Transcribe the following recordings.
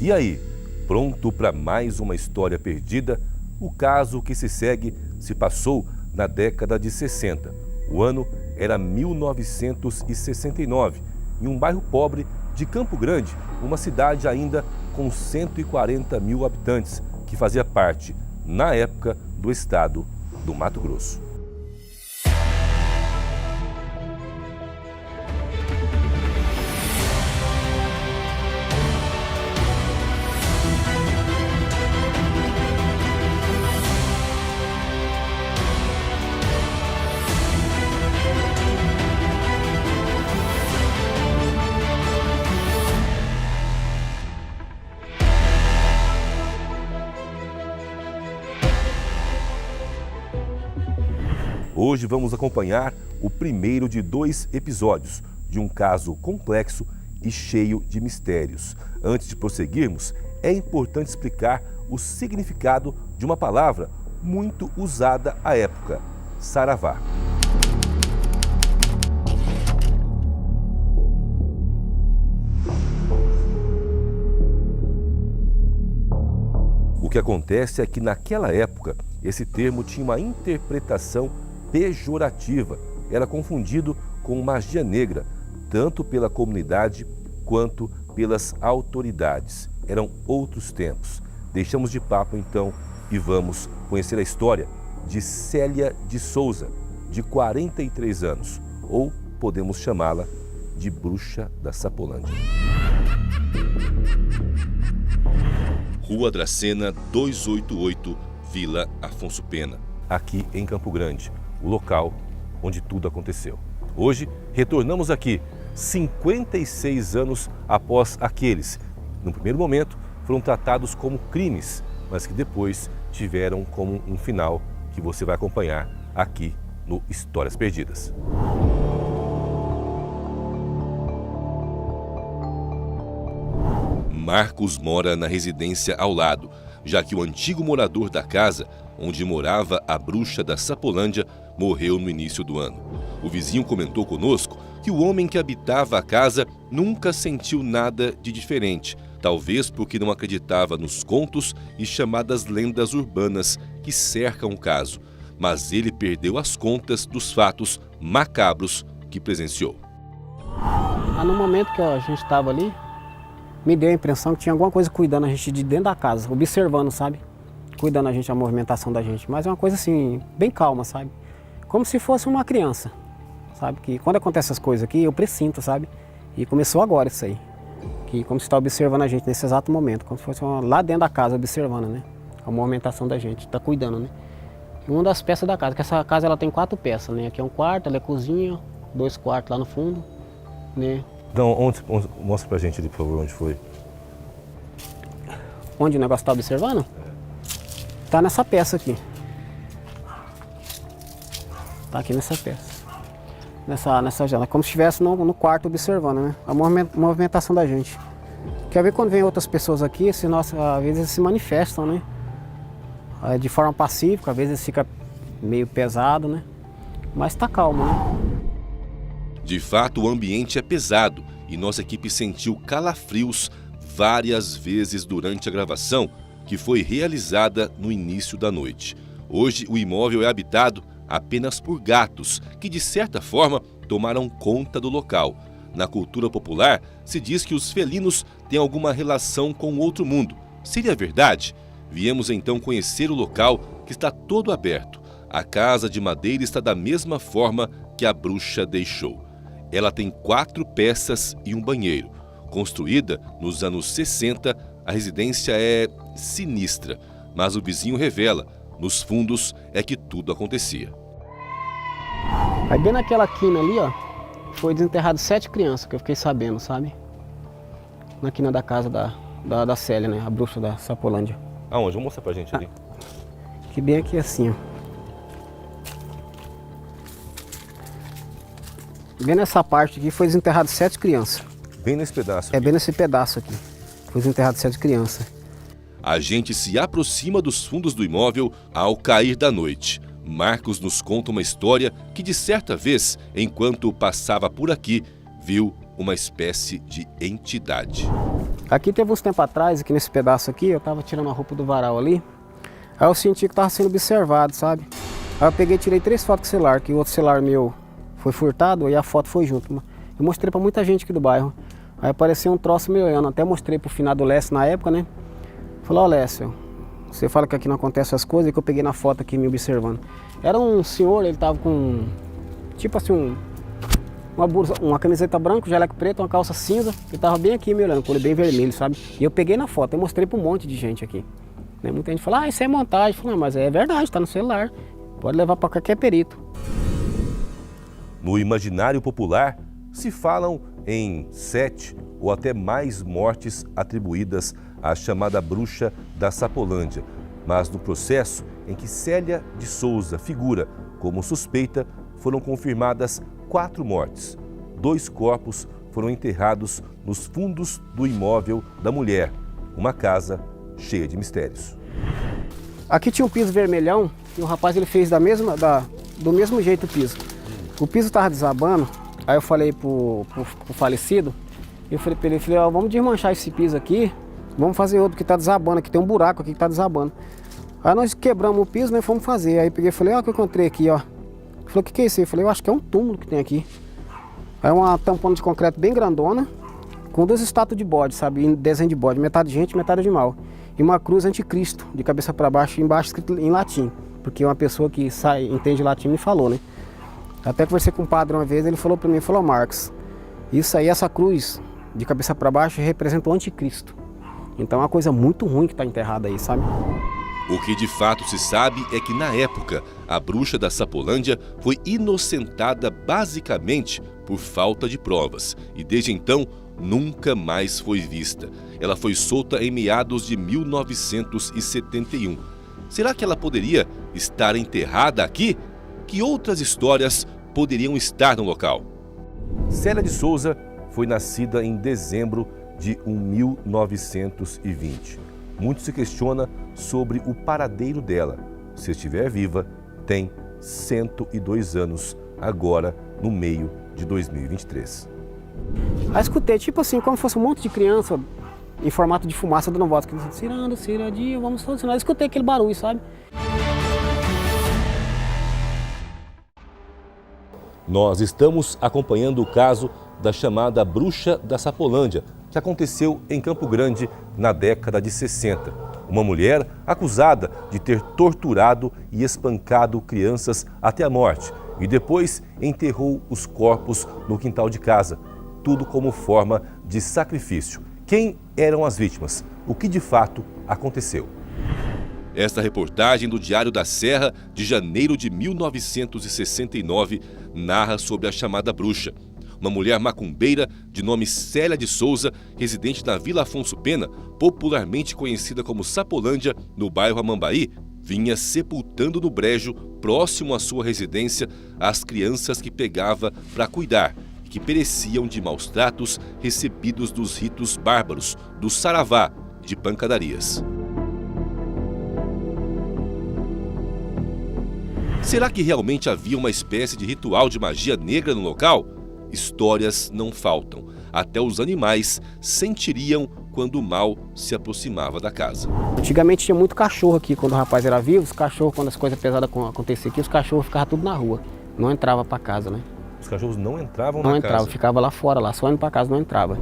E aí, pronto para mais uma história perdida? O caso que se segue se passou na década de 60. O ano era 1969, em um bairro pobre de Campo Grande, uma cidade ainda com 140 mil habitantes, que fazia parte, na época, do estado do Mato Grosso. Hoje vamos acompanhar o primeiro de 2 episódios de um caso complexo e cheio de mistérios. Antes de prosseguirmos, é importante explicar o significado de uma palavra muito usada à época: saravá. O que acontece é que naquela época esse termo tinha uma interpretação pejorativa, era confundido com magia negra, tanto pela comunidade quanto pelas autoridades. Eram outros tempos. Deixamos de papo então e vamos conhecer a história de Célia de Souza, de 43 anos, ou podemos chamá-la de Bruxa da Sapolândia. Rua Dracena 288, Vila Afonso Pena. Aqui em Campo Grande, o local onde tudo aconteceu. Hoje, retornamos aqui, 56 anos após aqueles, no primeiro momento, foram tratados como crimes, mas que depois tiveram como um final que você vai acompanhar aqui no Histórias Perdidas. Marcos mora na residência ao lado, já que o antigo morador da casa, onde morava a Bruxa da Sapolândia, morreu no início do ano. O vizinho comentou conosco que o homem que habitava a casa nunca sentiu nada de diferente, talvez porque não acreditava nos contos e chamadas lendas urbanas que cercam o caso, mas ele perdeu as contas dos fatos macabros que presenciou. No momento que a gente estava ali, me deu a impressão que tinha alguma coisa cuidando a gente de dentro da casa, observando, sabe? Cuidando a gente, a movimentação da gente, mas é uma coisa assim, bem calma, sabe? Como se fosse uma criança, sabe? Que quando acontece essas coisas aqui, eu presinto, sabe? E começou agora isso aí. Que como se está observando a gente nesse exato momento, como se fosse lá dentro da casa observando, né? A movimentação da gente, está cuidando, né? E uma das peças da casa, que essa casa ela tem 4 peças, né? Aqui é um quarto, ali é cozinha, 2 quartos lá no fundo, né? Então, mostra pra gente ali, por favor, onde foi. Onde o negócio está observando? Tá nessa peça aqui. Tá aqui nessa peça. Nessa janela. Como se estivesse no quarto observando, né? A movimentação da gente. Quer ver quando vem outras pessoas aqui, às vezes eles se manifestam, né? De forma pacífica, às vezes fica meio pesado, né? Mas tá calmo, né? De fato, o ambiente é pesado e nossa equipe sentiu calafrios várias vezes durante a gravação, que foi realizada no início da noite. Hoje, o imóvel é habitado apenas por gatos, que de certa forma tomaram conta do local. Na cultura popular, se diz que os felinos têm alguma relação com o outro mundo. Seria verdade? Viemos então conhecer o local, que está todo aberto. A casa de madeira está da mesma forma que a bruxa deixou. Ela tem 4 peças e um banheiro. Construída nos anos 60, a residência é sinistra, mas o vizinho revela, nos fundos é que tudo acontecia. Aí bem naquela quina ali, ó, foi desenterrado 7 crianças, que eu fiquei sabendo, sabe? Na quina da casa da Célia, né? A Bruxa da Sapolândia. Aonde? Vamos mostrar pra gente ali. Que bem aqui assim, ó. Bem nessa parte aqui foi desenterrado 7 crianças. Bem nesse pedaço aqui. É bem nesse pedaço aqui. Foi desenterrado 7 crianças. A gente se aproxima dos fundos do imóvel ao cair da noite. Marcos nos conta uma história que, de certa vez, enquanto passava por aqui, viu uma espécie de entidade. Aqui teve uns tempos atrás, aqui nesse pedaço aqui, eu tava tirando a roupa do varal ali. Aí eu senti que tava sendo observado, sabe? Aí eu peguei e tirei 3 fotos com o celular, que o outro celular meu foi furtado e a foto foi junto. Eu mostrei pra muita gente aqui do bairro. Aí apareceu um troço me olhando, até mostrei pro finado Lécio na época, né? Falou, ó Lécio, você fala que aqui não acontece as coisas, que eu peguei na foto aqui me observando. Era um senhor, ele tava com, tipo assim, uma camiseta branca, um jaleco preto, uma calça cinza. Ele tava bem aqui me olhando, com o olho bem vermelho, sabe? E eu peguei na foto, eu mostrei pra um monte de gente aqui. Né? Muita gente fala, isso é montagem. Eu falei, não, mas é verdade, tá no celular. Pode levar pra qualquer perito. No imaginário popular, se falam em 7 ou até mais mortes atribuídas à chamada bruxa da Sapolândia. Mas no processo em que Célia de Souza figura como suspeita, foram confirmadas 4 mortes. 2 corpos foram enterrados nos fundos do imóvel da mulher, uma casa cheia de mistérios. Aqui tinha um piso vermelhão e o rapaz ele fez do mesmo jeito o piso. O piso estava desabando, aí eu falei pro falecido, eu falei para ele, ó, vamos desmanchar esse piso aqui, vamos fazer outro que está desabando, aqui tem um buraco aqui que está desabando. Aí nós quebramos o piso, né, fomos fazer. Aí peguei e falei, ó, o que eu encontrei aqui, ó. Ele falou, o que é isso aí? Eu falei, eu acho que é um túmulo que tem aqui. Aí uma tampona de concreto bem grandona, com 2 estátuas de bode, sabe, em desenho de bode, metade de gente, metade de animal. E uma cruz anticristo, de cabeça para baixo, embaixo escrito em latim. Porque uma pessoa que entende latim me falou, né. Até conversei com um padre uma vez, ele falou para mim, falou, Marcos, isso aí, essa cruz de cabeça para baixo representa o anticristo. Então é uma coisa muito ruim que está enterrada aí, sabe? O que de fato se sabe é que, na época, a bruxa da Sapolândia foi inocentada basicamente por falta de provas e, desde então, nunca mais foi vista. Ela foi solta em meados de 1971. Será que ela poderia estar enterrada aqui? Que outras histórias poderiam estar no local? Célia de Souza foi nascida em dezembro de 1920. Muito se questiona sobre o paradeiro dela. Se estiver viva, tem 102 anos, agora no meio de 2023. Aí escutei, tipo assim, como se fosse um monte de criança em formato de fumaça dando voz, cirando, ciradinho, vamos funcionar. Eu escutei aquele barulho, sabe? Nós estamos acompanhando o caso da chamada bruxa da Sapolândia, que aconteceu em Campo Grande na década de 60. Uma mulher acusada de ter torturado e espancado crianças até a morte e depois enterrou os corpos no quintal de casa, tudo como forma de sacrifício. Quem eram as vítimas? O que de fato aconteceu? Esta reportagem do Diário da Serra, de janeiro de 1969, narra sobre a chamada bruxa. Uma mulher macumbeira de nome Célia de Souza, residente na Vila Afonso Pena, popularmente conhecida como Sapolândia, no bairro Amambaí, vinha sepultando no brejo, próximo à sua residência, as crianças que pegava para cuidar e que pereciam de maus tratos recebidos dos ritos bárbaros do saravá de pancadarias. Será que realmente havia uma espécie de ritual de magia negra no local? Histórias não faltam. Até os animais sentiriam quando o mal se aproximava da casa. Antigamente tinha muito cachorro aqui, quando o rapaz era vivo, os cachorros, quando as coisas pesadas aconteciam aqui, os cachorros ficavam tudo na rua. Não entrava para casa, né? Os cachorros não entravam na casa? Não entravam, ficava lá fora, lá, só indo para casa, não entrava.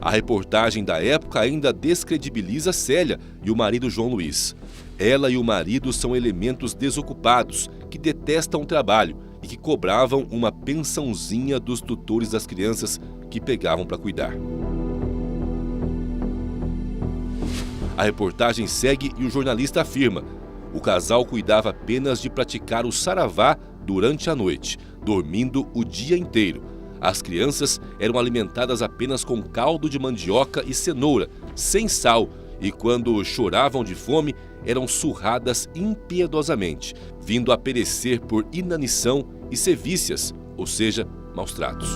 A reportagem da época ainda descredibiliza Célia e o marido João Luiz. Ela e o marido são elementos desocupados, que detestam o trabalho e que cobravam uma pensãozinha dos tutores das crianças que pegavam para cuidar. A reportagem segue e o jornalista afirma: o casal cuidava apenas de praticar o saravá durante a noite, dormindo o dia inteiro. As crianças eram alimentadas apenas com caldo de mandioca e cenoura, sem sal, e quando choravam de fome, eram surradas impiedosamente, vindo a perecer por inanição e sevícias, ou seja, maus tratos.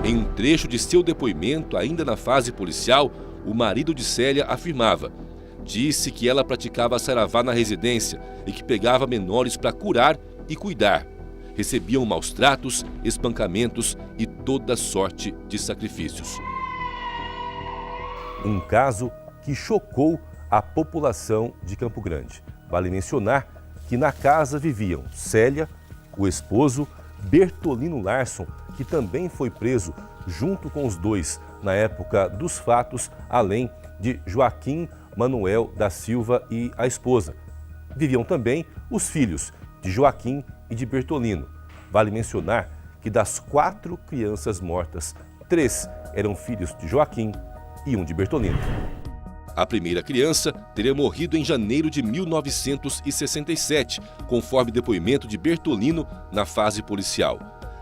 Em um trecho de seu depoimento, ainda na fase policial, o marido de Célia afirmava: disse que ela praticava saravá na residência e que pegava menores para curar e cuidar. Recebiam maus tratos, espancamentos e toda sorte de sacrifícios. Um caso que chocou a população de Campo Grande. Vale mencionar que na casa viviam Célia, o esposo, Bertolino Larson, que também foi preso junto com os dois na época dos fatos, além de Joaquim Manuel da Silva e a esposa. Viviam também os filhos de Joaquim e de Bertolino. Vale mencionar que das 4 crianças mortas, 3 eram filhos de Joaquim e um de Bertolino. A primeira criança teria morrido em janeiro de 1967, conforme depoimento de Bertolino na fase policial.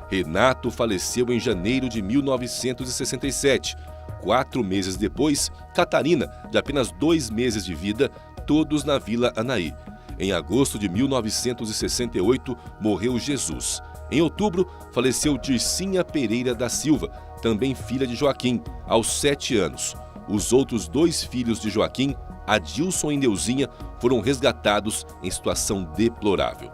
Renato faleceu em janeiro de 1967. 4 meses depois, Catarina, de apenas 2 meses de vida, todos na Vila Anaí. Em agosto de 1968, morreu Jesus. Em outubro, faleceu Dircinha Pereira da Silva, também filha de Joaquim, aos 7 anos. Os outros 2 filhos de Joaquim, Adilson e Neuzinha, foram resgatados em situação deplorável.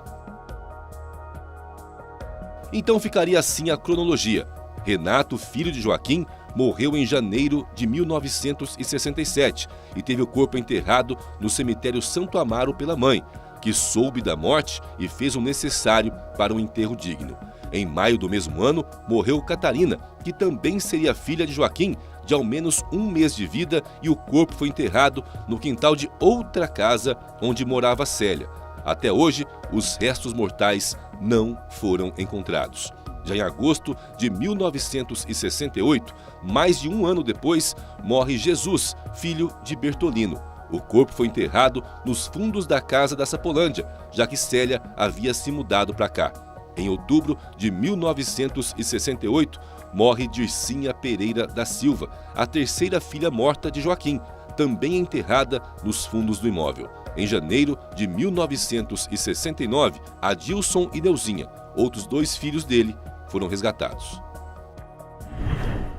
Então ficaria assim a cronologia. Renato, filho de Joaquim, morreu em janeiro de 1967 e teve o corpo enterrado no cemitério Santo Amaro pela mãe, que soube da morte e fez o necessário para um enterro digno. Em maio do mesmo ano, morreu Catarina, que também seria filha de Joaquim, de ao menos 1 mês de vida, e o corpo foi enterrado no quintal de outra casa onde morava Célia. Até hoje, os restos mortais não foram encontrados. Já em agosto de 1968, mais de 1 ano depois, morre Jesus, filho de Bertolino. O corpo foi enterrado nos fundos da casa da Sapolândia, já que Célia havia se mudado para cá. Em outubro de 1968, morre Dircinha Pereira da Silva, a terceira filha morta de Joaquim, também enterrada nos fundos do imóvel. Em janeiro de 1969, Adilson e Neuzinha, outros 2 filhos dele, foram resgatados.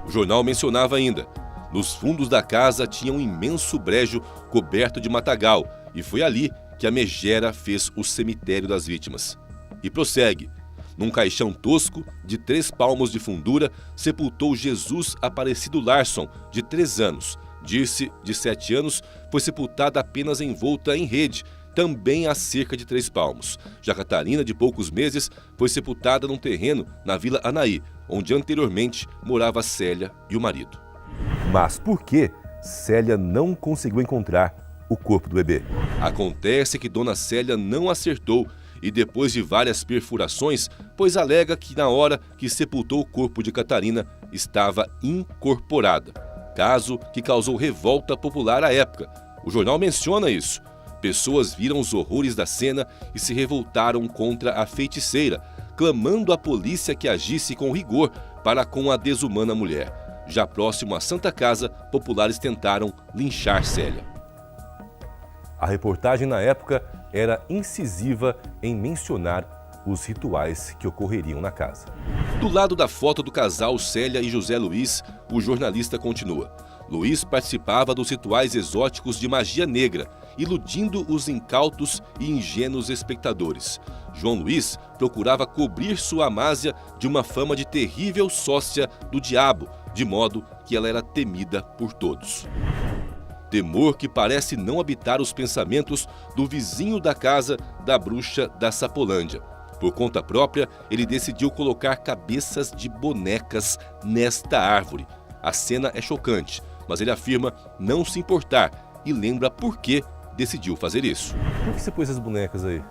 O jornal mencionava ainda: nos fundos da casa tinha um imenso brejo coberto de matagal e foi ali que a megera fez o cemitério das vítimas. E prossegue: num caixão tosco, de 3 palmos de fundura, sepultou Jesus Aparecido Larson, de 3 anos. Dirce, de 7 anos, foi sepultada apenas envolta em rede, também a cerca de 3 palmos. Já Catarina, de poucos meses, foi sepultada num terreno na Vila Anaí, onde anteriormente morava Célia e o marido. Mas por que Célia não conseguiu encontrar o corpo do bebê? Acontece que Dona Célia não acertou e depois de várias perfurações, pois alega que na hora que sepultou o corpo de Catarina estava incorporada. Caso que causou revolta popular à época. O jornal menciona isso. Pessoas viram os horrores da cena e se revoltaram contra a feiticeira, clamando à polícia que agisse com rigor para com a desumana mulher. Já próximo à Santa Casa, populares tentaram linchar Célia. A reportagem na época era incisiva em mencionar os rituais que ocorreriam na casa. Do lado da foto do casal Célia e José Luiz, o jornalista continua. Luiz participava dos rituais exóticos de magia negra, iludindo os incautos e ingênuos espectadores. João Luiz procurava cobrir sua amásia de uma fama de terrível sócia do diabo, de modo que ela era temida por todos. Temor que parece não habitar os pensamentos do vizinho da casa da bruxa da Sapolândia. Por conta própria, ele decidiu colocar cabeças de bonecas nesta árvore. A cena é chocante, mas ele afirma não se importar e lembra por que decidiu fazer isso. Por que você pôs essas bonecas aí?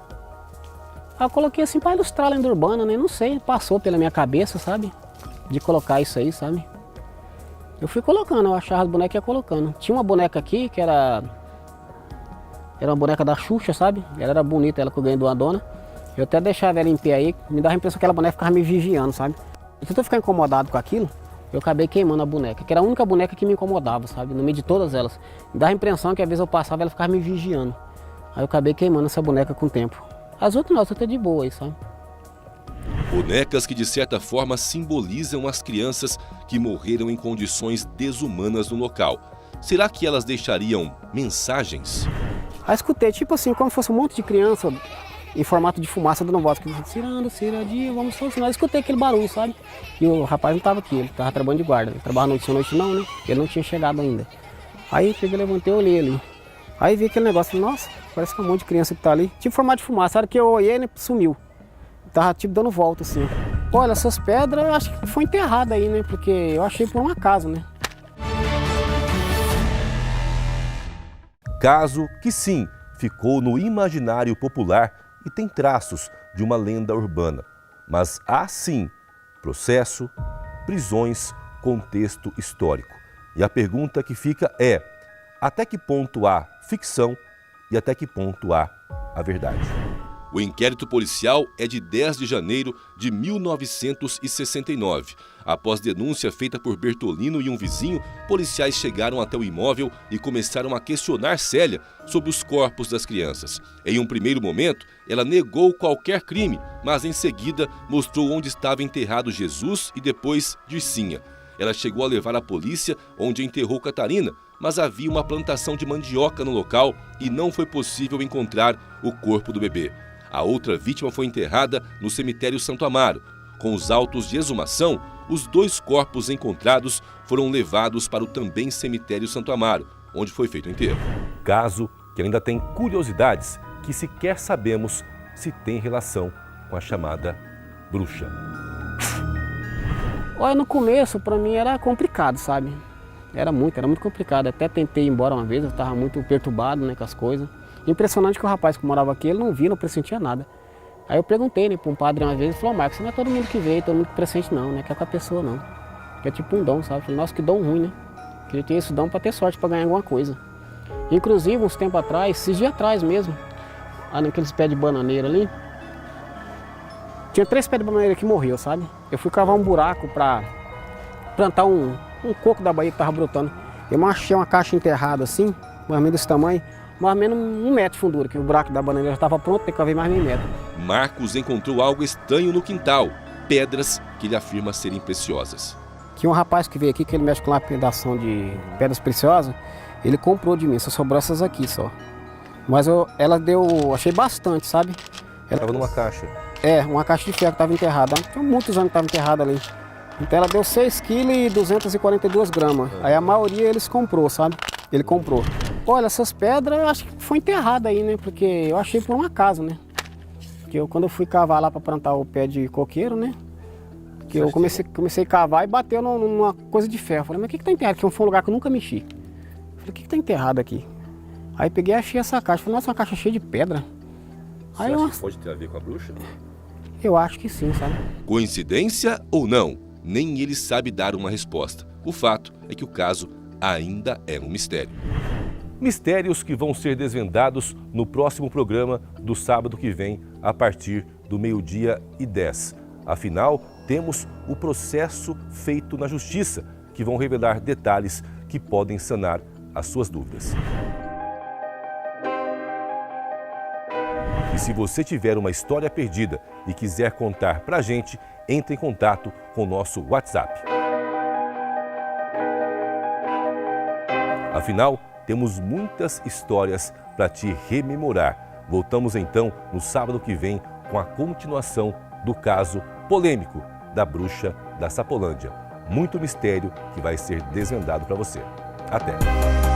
Eu coloquei assim para ilustrar a lenda urbana, né? Não sei, passou pela minha cabeça, sabe? De colocar isso aí, sabe? Eu fui colocando, eu achava as bonecas e ia colocando. Tinha uma boneca aqui que era uma boneca da Xuxa, sabe? Ela era bonita, ela que eu ganhei de uma dona. Eu até deixava ela em pé aí, me dava a impressão que aquela boneca ficava me vigiando, sabe? E se eu ficar incomodado com aquilo, eu acabei queimando a boneca, que era a única boneca que me incomodava, sabe? No meio de todas elas. Me dava a impressão que às vezes eu passava e ela ficava me vigiando. Aí eu acabei queimando essa boneca com o tempo. As outras não, as outras de boa aí, sabe? Bonecas que de certa forma simbolizam as crianças que morreram em condições desumanas no local. Será que elas deixariam mensagens? Aí escutei, tipo assim, como se fosse um monte de criança em formato de fumaça dando voz, cirando, ciradinho, vamos solucionar. Eu escutei aquele barulho, sabe? E o rapaz não estava aqui, ele estava trabalhando de guarda. Ele trabalhava noite não, né? Ele não tinha chegado ainda. Aí peguei, levantei e olhei ali. Aí vi aquele negócio, falei, nossa, parece que é um monte de criança que tá ali. Tipo formato de fumaça, a hora que eu olhei, ele sumiu. Tava tipo dando volta assim. Olha, essas pedras eu acho que foi enterrada aí, né? Porque eu achei por um acaso, né? Caso que sim, ficou no imaginário popular e tem traços de uma lenda urbana. Mas há sim processo, prisões, contexto histórico. E a pergunta que fica é: até que ponto há ficção e até que ponto há a verdade? O inquérito policial é de 10 de janeiro de 1969. Após denúncia feita por Bertolino e um vizinho, policiais chegaram até o imóvel e começaram a questionar Célia sobre os corpos das crianças. Em um primeiro momento, ela negou qualquer crime, mas em seguida mostrou onde estava enterrado Jesus e depois Dircinha. Ela chegou a levar a polícia onde enterrou Catarina, mas havia uma plantação de mandioca no local e não foi possível encontrar o corpo do bebê. A outra vítima foi enterrada no cemitério Santo Amaro. Com os autos de exumação, os 2 corpos encontrados foram levados para o também cemitério Santo Amaro, onde foi feito o enterro. Caso que ainda tem curiosidades que sequer sabemos se tem relação com a chamada bruxa. Olha, no começo pra mim era complicado, sabe? Era muito complicado. Até tentei ir embora uma vez, eu estava muito perturbado, né, com as coisas. Impressionante que o rapaz que morava aqui, ele não via, não pressentia nada. Aí eu perguntei, né, para um padre uma vez, ele falou: Marcos, não é todo mundo que vê, todo mundo que pressente não, né, que é com a pessoa não. Que é tipo um dom, sabe? Eu falei, nossa, que dom ruim, né? Que ele tinha esse dom para ter sorte, para ganhar alguma coisa. Inclusive, uns tempos atrás, esses dias atrás mesmo, lá naqueles pés de bananeira ali, tinha 3 pés de bananeira que morreu, sabe? Eu fui cavar um buraco para plantar um coco da Bahia que tava brotando. Eu achei uma caixa enterrada assim, mais ou menos desse tamanho, mais ou menos 1 metro de fundura, que o buraco da bananeira já estava pronto, tem que cavar mais meio metro. Marcos encontrou algo estranho no quintal, pedras que ele afirma serem preciosas. Tinha um rapaz que veio aqui, que ele mexe com lapidação de pedras preciosas, ele comprou de mim, só sobrou essas aqui só. Mas ela deu, achei bastante, sabe? Ela Estava numa caixa. É, uma caixa de ferro que estava enterrada, tinha muitos anos que estava enterrada ali. Então ela deu 6,242 kg. Aí a maioria eles comprou, sabe? Ele comprou. Olha, essas pedras eu acho que foi enterrada aí, né? Porque eu achei por um acaso, né? Porque quando eu fui cavar lá para plantar o pé de coqueiro, né? Que eu comecei a cavar e bateu numa coisa de ferro. Falei, mas o que tá enterrado? Porque foi um lugar que eu nunca mexi. Falei, o que tá enterrado aqui? Aí peguei e achei essa caixa. Falei, nossa, uma caixa cheia de pedra. Você acha que pode ter a ver com a bruxa? Eu acho que sim, sabe? Coincidência ou não? Nem ele sabe dar uma resposta. O fato é que o caso ainda é um mistério. Mistérios que vão ser desvendados no próximo programa do sábado que vem, a partir do 12h10. Afinal, temos o processo feito na Justiça, que vão revelar detalhes que podem sanar as suas dúvidas. E se você tiver uma história perdida e quiser contar pra gente, entre em contato com o nosso WhatsApp. Afinal, temos muitas histórias para te rememorar. Voltamos então no sábado que vem com a continuação do caso polêmico da bruxa da Sapolândia. Muito mistério que vai ser desvendado para você. Até!